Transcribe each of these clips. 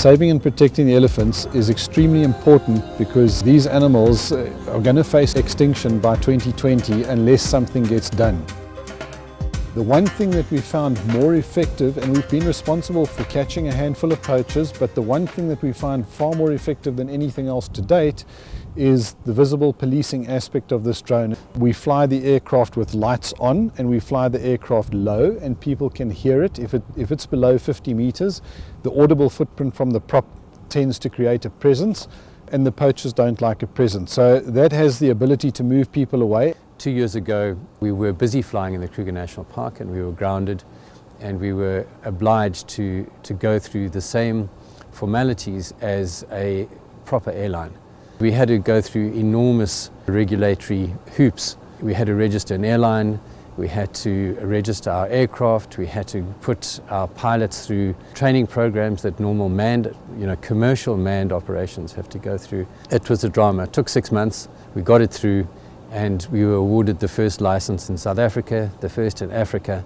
Saving and protecting the elephants is extremely important because these animals are going to face extinction by 2020 unless something gets done. The one thing that we found more effective, and we've been responsible for catching a handful of poachers, but the one thing that we find far more effective than anything else to date is the visible policing aspect of this drone. We fly the aircraft with lights on and we fly the aircraft low and people can hear it. If it's below 50 meters, the audible footprint from the prop tends to create a presence, and the poachers don't like a presence. So that has the ability to move people away. 2 years ago, we were busy flying in the Kruger National Park and we were grounded, and we were obliged to go through the same formalities as a proper airline. We had to go through enormous regulatory hoops. We had to register an airline, we had to register our aircraft, we had to put our pilots through training programs that normal manned, commercial manned operations have to go through. It was a drama. It took 6 months. We got it through, and we were awarded the first license in South Africa, the first in Africa,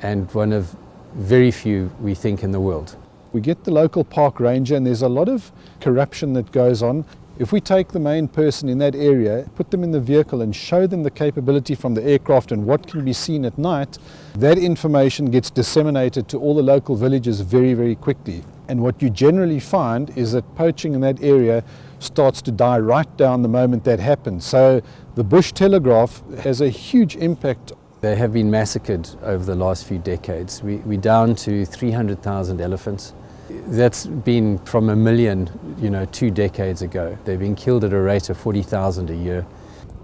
and one of very few, we think, in the world. We get the local park ranger, and there's a lot of corruption that goes on. If we take the main person in that area, put them in the vehicle and show them the capability from the aircraft and what can be seen at night, that information gets disseminated to all the local villages very, very quickly. And what you generally find is that poaching in that area starts to die right down the moment that happens. So the bush telegraph has a huge impact. They have been massacred over the last few decades. We're down to 300,000 elephants. That's been from 1 million, 2 decades ago. They've been killed at a rate of 40,000 a year.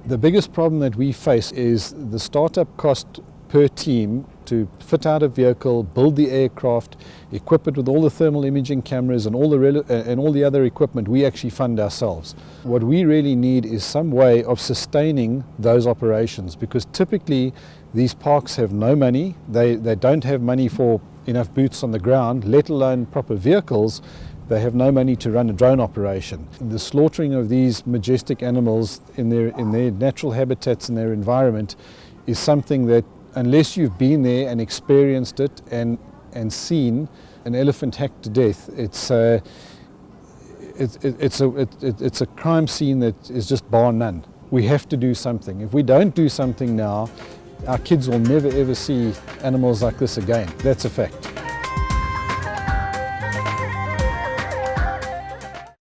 The biggest problem that we face is the startup cost per team to fit out a vehicle, build the aircraft, equip it with all the thermal imaging cameras and all the other equipment we actually fund ourselves. What we really need is some way of sustaining those operations, because typically these parks have no money. They don't have money for enough boots on the ground, let alone proper vehicles. They have no money to run a drone operation. The slaughtering of these majestic animals in their natural habitats and their environment is something that, unless you've been there and experienced it and seen an elephant hacked to death, it's a crime scene that is just bar none. We have to do something. If we don't do something now, our kids will never ever see animals like this again. That's a fact.